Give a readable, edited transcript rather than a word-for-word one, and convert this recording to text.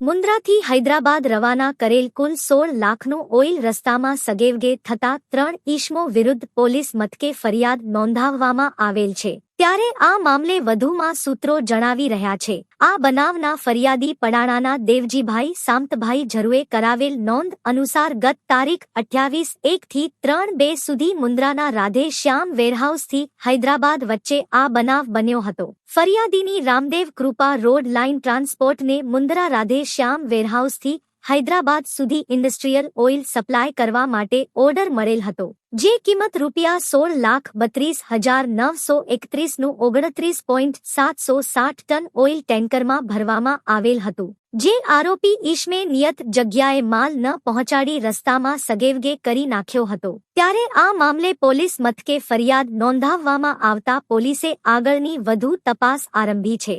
મુન્દ્રાથી હૈદરાબાદ રવાના કરેલ કુલ 16 લાખનું ઓઇલ રસ્તામાં સગેવગે થતા 3 ઈસમો વિરુદ્ધ પોલીસ મથકે ફરિયાદ નોંધાવવામાં આવેલ છે। ત્યારે આ મામલે વધુમાં સૂત્રો જણાવી રહ્યા છે। આ બનાવના ફરિયાદી પડાણાના દેવજીભાઈ સામતભાઈ ઝરુએ કરાવેલ નોંધ અનુસાર ગત તારીખ 28/1 થી 3/2 સુધી મુન્દ્રાના રાધે શ્યામ વેરહાઉસથી હૈદરાબાદ વચ્ચે આ બનાવ બન્યો હતો। ફરિયાદીની રામદેવ કૃપા રોડ લાઇન ટ્રાન્સપોર્ટને મુન્દ્રા રાધે શ્યામ વેરહાઉસથી હૈદરાબાદ સુધી ઇન્ડસ્ટ્રીયલ ઓઇલ સપ્લાય કરવા માટે ઓર્ડર મળેલ હતો, જે કિંમત ₹16,32,931 નું 29.760 ટન ઓઇલ ટેન્કરમાં ભરવામાં આવેલ હતું, જે આરોપી ઈશમે નિયત જગ્યાએ માલ ન પહોંચાડી રસ્તામાં સગેવગે કરી નાખ્યો હતો। ત્યારે આ મામલે પોલીસ મથકે ફરિયાદ નોંધાવવામાં આવતા પોલીસે આગળની વધુ તપાસ આરંભી છે।